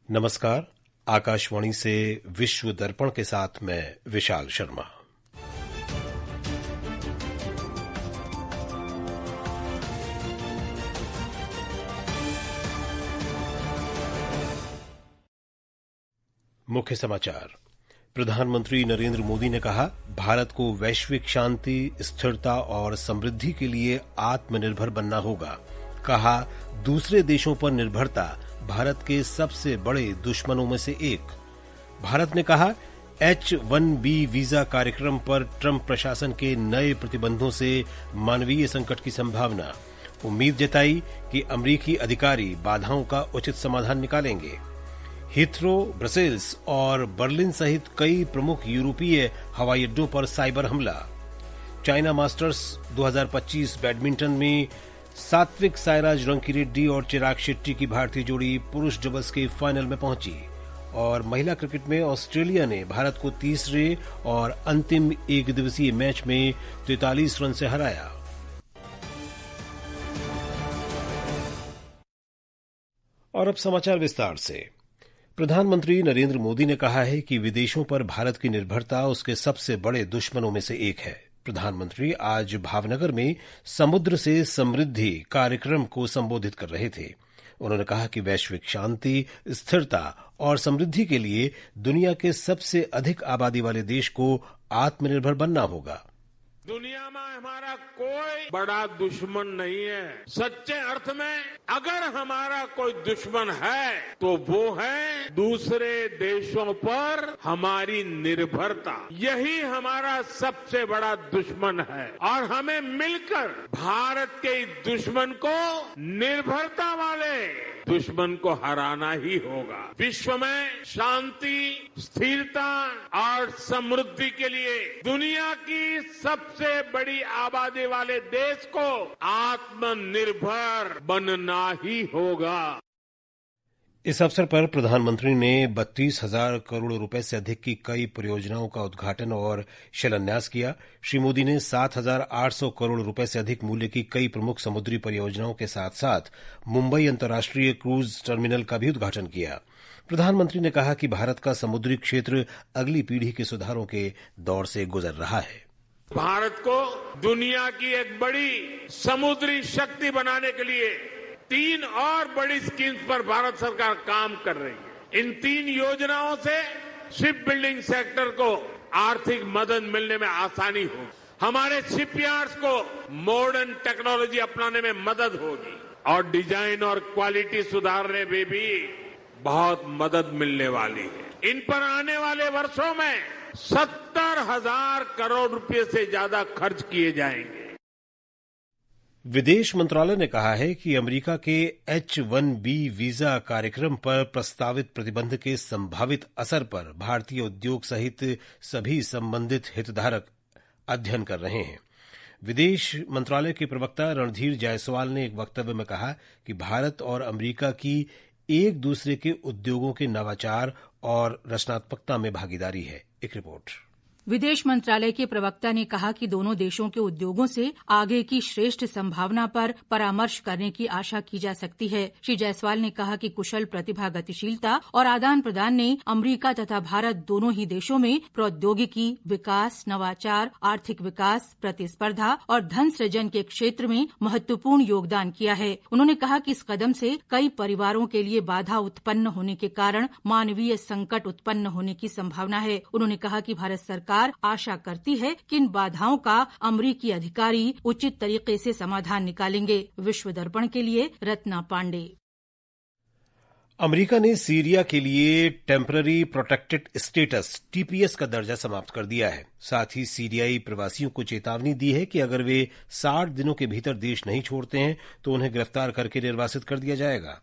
नमस्कार। आकाशवाणी से विश्व दर्पण के साथ मैं विशाल शर्मा। मुख्य समाचार। प्रधानमंत्री नरेंद्र मोदी ने कहा, भारत को वैश्विक शांति, स्थिरता और समृद्धि के लिए आत्मनिर्भर बनना होगा। कहा, दूसरे देशों पर निर्भरता भारत के सबसे बड़े दुश्मनों में से एक। भारत ने कहा, H-1B वीजा कार्यक्रम पर ट्रंप प्रशासन के नए प्रतिबंधों से मानवीय संकट की संभावना। उम्मीद जताई कि अमरीकी अधिकारी बाधाओं का उचित समाधान निकालेंगे। हीथ्रो, ब्रसेल्स और बर्लिन सहित कई प्रमुख यूरोपीय हवाई अड्डों पर साइबर हमला। चाइना मास्टर्स 2025 बैडमिंटन में सात्विक साईराज रंकीरेड्डी और चिराग शेट्टी की भारतीय जोड़ी पुरुष डबल्स के फाइनल में पहुंची। और महिला क्रिकेट में ऑस्ट्रेलिया ने भारत को तीसरे और अंतिम एकदिवसीय मैच में 43 रन से हराया। और अब समाचार विस्तार से। प्रधानमंत्री नरेंद्र मोदी ने कहा है कि विदेशों पर भारत की निर्भरता उसके सबसे बड़े दुश्मनों में से एक है। प्रधानमंत्री आज भावनगर में समुद्र से समृद्धि कार्यक्रम को संबोधित कर रहे थे। उन्होंने कहा कि वैश्विक शांति, स्थिरता और समृद्धि के लिए दुनिया के सबसे अधिक आबादी वाले देश को आत्मनिर्भर बनना होगा। दुनिया में हमारा कोई बड़ा दुश्मन नहीं है। सच्चे अर्थ में अगर हमारा कोई दुश्मन है तो वो है दूसरे देशों पर हमारी निर्भरता। यही हमारा सबसे बड़ा दुश्मन है और हमें मिलकर भारत के इस दुश्मन को, निर्भरता वाले दुश्मन को हराना ही होगा। विश्व में शांति, स्थिरता और समृद्धि के लिए दुनिया की सबसे बड़ी आबादी वाले देश को आत्मनिर्भर बनना ही होगा। इस अवसर पर प्रधानमंत्री ने 32,000 करोड़ रुपए से अधिक की कई परियोजनाओं का उद्घाटन और शिलान्यास किया। श्री मोदी ने 7,800 करोड़ रुपए से अधिक मूल्य की कई प्रमुख समुद्री परियोजनाओं के साथ साथ मुंबई अंतर्राष्ट्रीय क्रूज टर्मिनल का भी उद्घाटन किया। प्रधानमंत्री ने कहा कि भारत का समुद्री क्षेत्र अगली पीढ़ी के सुधारों के दौर से गुजर रहा है। भारत को दुनिया की एक बड़ी समुद्री शक्ति बनाने के लिए 3 और बड़ी स्कीम्स पर भारत सरकार काम कर रही है। इन 3 योजनाओं से शिप बिल्डिंग सेक्टर को आर्थिक मदद मिलने में आसानी होगी, हमारे शिपयार्ड्स को मॉडर्न टेक्नोलॉजी अपनाने में मदद होगी और डिजाइन और क्वालिटी सुधारने में भी बहुत मदद मिलने वाली है। इन पर आने वाले वर्षों में 70,000 करोड़ रुपए से ज्यादा खर्च किए जाएंगे। विदेश मंत्रालय ने कहा है कि अमेरिका के H-1B वीजा कार्यक्रम पर प्रस्तावित प्रतिबंध के संभावित असर पर भारतीय उद्योग सहित सभी संबंधित हितधारक अध्ययन कर रहे हैं। विदेश मंत्रालय के प्रवक्ता रणधीर जायसवाल ने एक वक्तव्य में कहा कि भारत और अमेरिका की एक दूसरे के उद्योगों के नवाचार और रचनात्मकता में भागीदारी है। एक रिपोर्ट। विदेश मंत्रालय के प्रवक्ता ने कहा कि दोनों देशों के उद्योगों से आगे की श्रेष्ठ संभावना पर परामर्श करने की आशा की जा सकती है। श्री जायसवाल ने कहा कि कुशल प्रतिभा गतिशीलता और आदान प्रदान ने अमेरिका तथा भारत दोनों ही देशों में प्रौद्योगिकी विकास, नवाचार, आर्थिक विकास, प्रतिस्पर्धा और धन सृजन के क्षेत्र में महत्वपूर्ण योगदान किया है। उन्होंने कहा कि इस कदम से कई परिवारों के लिए बाधा उत्पन्न होने के कारण मानवीय संकट उत्पन्न होने की संभावना है। उन्होंने कहा कि भारत सरकार आशा करती है कि इन बाधाओं का अमरीकी अधिकारी उचित तरीके से समाधान निकालेंगे। विश्व दर्पण के लिए रत्ना पांडे। अमेरिका ने सीरिया के लिए टेम्पररी प्रोटेक्टेड स्टेटस TPS का दर्जा समाप्त कर दिया है। साथ ही सीरियाई प्रवासियों को चेतावनी दी है कि अगर वे 60 दिनों के भीतर देश नहीं छोड़ते हैं तो उन्हें गिरफ्तार करके निर्वासित कर दिया जाएगा।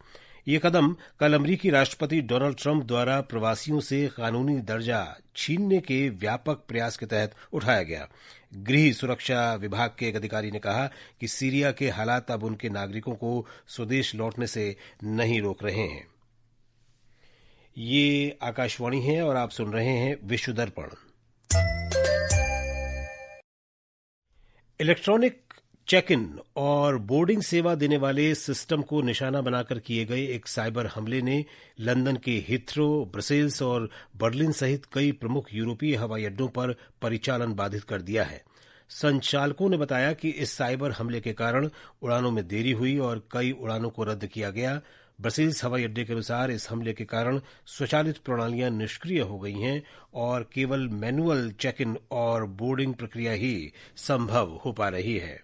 ये कदम कल अमरीकी राष्ट्रपति डोनाल्ड ट्रंप द्वारा प्रवासियों से कानूनी दर्जा छीनने के व्यापक प्रयास के तहत उठाया गया। गृह सुरक्षा विभाग के एक अधिकारी ने कहा कि सीरिया के हालात अब उनके नागरिकों को स्वदेश लौटने से नहीं रोक रहे हैं। ये आकाशवाणी है और आप सुन रहे हैं विश्व दर्पण। इलेक्ट्रॉनिक चेक इन और बोर्डिंग सेवा देने वाले सिस्टम को निशाना बनाकर किए गए एक साइबर हमले ने लंदन के हीथ्रो, ब्रसेल्स और बर्लिन सहित कई प्रमुख यूरोपीय हवाई अड्डों पर परिचालन बाधित कर दिया है। संचालकों ने बताया कि इस साइबर हमले के कारण उड़ानों में देरी हुई और कई उड़ानों को रद्द किया गया। ब्रसेल्स हवाई अड्डे के अनुसार इस हमले के कारण स्वचालित प्रणालियां निष्क्रिय हो गई हैं और केवल मैनुअल चेक इन और बोर्डिंग प्रक्रिया ही संभव हो पा रही है।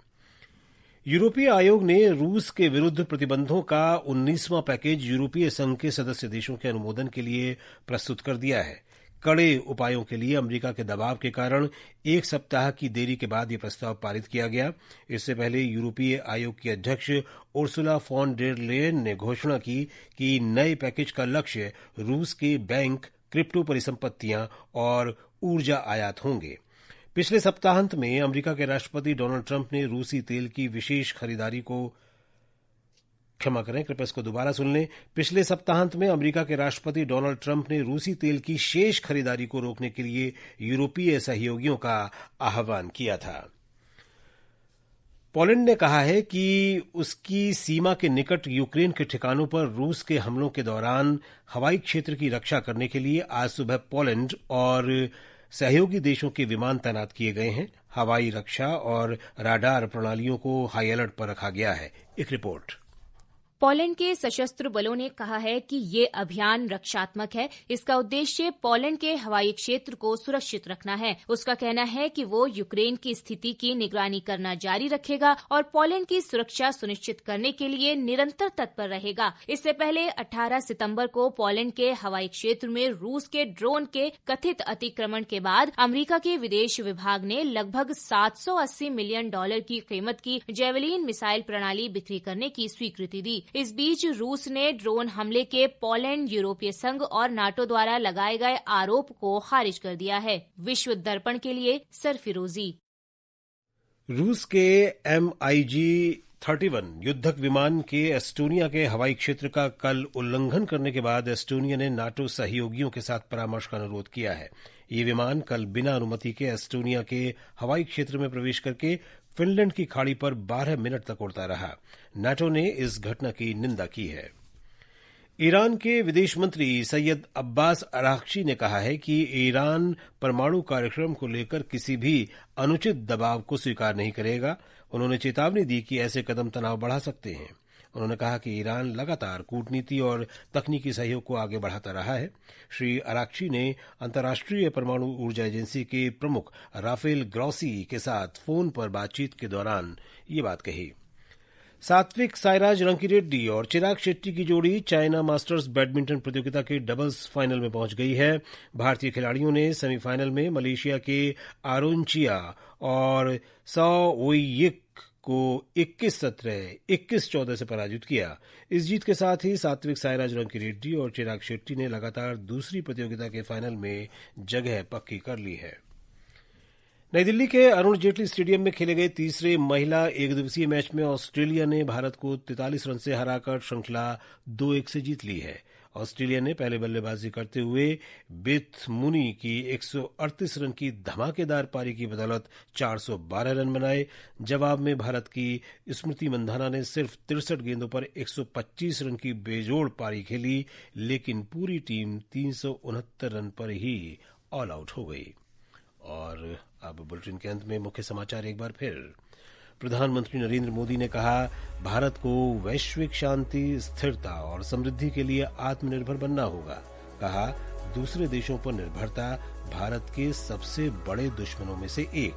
यूरोपीय आयोग ने रूस के विरुद्ध प्रतिबंधों का 19वां पैकेज यूरोपीय संघ के सदस्य देशों के अनुमोदन के लिए प्रस्तुत कर दिया है। कड़े उपायों के लिए अमेरिका के दबाव के कारण एक सप्ताह की देरी के बाद यह प्रस्ताव पारित किया गया। इससे पहले यूरोपीय आयोग की अध्यक्ष उर्सुला फॉन डेर लेयन ने घोषणा की कि नए पैकेज का लक्ष्य रूस के बैंक, क्रिप्टो परिसंपत्तियां और ऊर्जा आयात होंगे। पिछले सप्ताहांत में अमेरिका के राष्ट्रपति डोनाल्ड ट्रंप ने रूसी तेल की विशेष खरीदारी को कृपया इसको दोबारा सुन लें। पिछले सप्ताहांत में अमेरिका के राष्ट्रपति डोनाल्ड ट्रंप ने रूसी तेल की शेष खरीदारी को रोकने के लिए यूरोपीय सहयोगियों का आह्वान किया था। पोलैंड ने कहा है कि उसकी सीमा के निकट यूक्रेन के ठिकानों पर रूस के हमलों के दौरान हवाई क्षेत्र की रक्षा करने के लिए आज सुबह पोलैंड और सहयोगी देशों के विमान तैनात किए गए हैं। हवाई रक्षा और राडार प्रणालियों को हाई अलर्ट पर रखा गया है। एक रिपोर्ट। पोलैंड के सशस्त्र बलों ने कहा है कि ये अभियान रक्षात्मक है। इसका उद्देश्य पोलैंड के हवाई क्षेत्र को सुरक्षित रखना है। उसका कहना है कि वो यूक्रेन की स्थिति की निगरानी करना जारी रखेगा और पोलैंड की सुरक्षा सुनिश्चित करने के लिए निरंतर तत्पर रहेगा। इससे पहले 18 सितंबर को पोलैंड के हवाई क्षेत्र में रूस के ड्रोन के कथित अतिक्रमण के बाद अमेरिका के विदेश विभाग ने लगभग $780 मिलियन की कीमत की जेवलिन मिसाइल प्रणाली बिक्री करने की स्वीकृति दी। इस बीच रूस ने ड्रोन हमले के पोलैंड, यूरोपीय संघ और नाटो द्वारा लगाए गए आरोप को खारिज कर दिया है। विश्व दर्पण के लिए सरफिरोजी। रूस के MiG-31 युद्धक विमान के एस्टोनिया के हवाई क्षेत्र का कल उल्लंघन करने के बाद एस्टोनिया ने नाटो सहयोगियों के साथ परामर्श का अनुरोध किया है। ये विमान कल बिना अनुमति के एस्टोनिया के हवाई क्षेत्र में प्रवेश करके फिनलैंड की खाड़ी पर 12 मिनट तक उड़ता रहा। नाटो ने इस घटना की निंदा की है। ईरान के विदेश मंत्री सैयद अब्बास अरागची ने कहा है कि ईरान परमाणु कार्यक्रम को लेकर किसी भी अनुचित दबाव को स्वीकार नहीं करेगा। उन्होंने चेतावनी दी कि ऐसे कदम तनाव बढ़ा सकते हैं। उन्होंने कहा कि ईरान लगातार कूटनीति और तकनीकी सहयोग को आगे बढ़ाता रहा है। श्री अरागची ने अंतर्राष्ट्रीय परमाणु ऊर्जा एजेंसी के प्रमुख राफेल ग्रॉसी के साथ फोन पर बातचीत के दौरान ये बात कही। सात्विक साईराज रंकीरेड्डी और चिराग शेट्टी की जोड़ी चाइना मास्टर्स बैडमिंटन प्रतियोगिता के डबल्स फाइनल में पहुंच गई है। भारतीय खिलाड़ियों ने सेमीफाइनल में मलेशिया के आरोनचिया और सौ ओइयिक को 21-17, 21-14 से पराजित किया। इस जीत के साथ ही सात्विक साईराज रंकीरेड्डी और चिराग शेट्टी ने लगातार दूसरी प्रतियोगिता के फाइनल में जगह पक्की कर ली है। नई दिल्ली के अरुण जेटली स्टेडियम में खेले गए तीसरे महिला एकदिवसीय मैच में ऑस्ट्रेलिया ने भारत को 43 रन से हराकर श्रृंखला 2-1 से जीत ली है। ऑस्ट्रेलिया ने पहले बल्लेबाजी करते हुए बेथ मुनी की 138 रन की धमाकेदार पारी की बदौलत 412 रन बनाए। जवाब में भारत की स्मृति मंधाना ने सिर्फ 63 गेंदों पर 125 रन की बेजोड़ पारी खेली, लेकिन पूरी टीम 369 रन पर ही ऑल आउट हो गई। और अब बुलेटिन के अंत में मुख्य समाचार एक बार फिर। प्रधानमंत्री नरेंद्र मोदी ने कहा, भारत को वैश्विक शांति, स्थिरता और समृद्धि के लिए आत्मनिर्भर बनना होगा। कहा, दूसरे देशों पर निर्भरता भारत के सबसे बड़े दुश्मनों में से एक।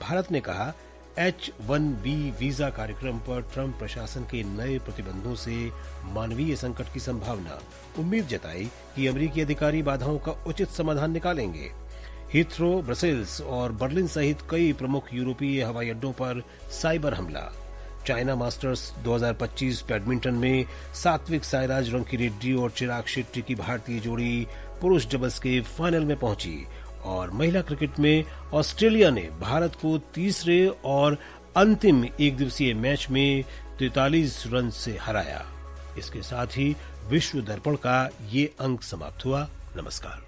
भारत ने कहा, H-1B वीजा कार्यक्रम पर ट्रंप प्रशासन के नए प्रतिबंधों से मानवीय संकट की संभावना। उम्मीद जताई कि अमेरिकी अधिकारी बाधाओं का उचित समाधान निकालेंगे। हीथ्रो, ब्रसेल्स और बर्लिन सहित कई प्रमुख यूरोपीय हवाई अड्डों पर साइबर हमला। चाइना मास्टर्स 2025 बैडमिंटन में सात्विक साईराज रंकीरेड्डी और चिराग शेट्टी की भारतीय जोड़ी पुरुष डबल्स के फाइनल में पहुंची। और महिला क्रिकेट में ऑस्ट्रेलिया ने भारत को तीसरे और अंतिम एकदिवसीय मैच में 43 रन से हराया। इसके साथ ही विश्व दर्पण का ये अंक समाप्त हुआ। नमस्कार।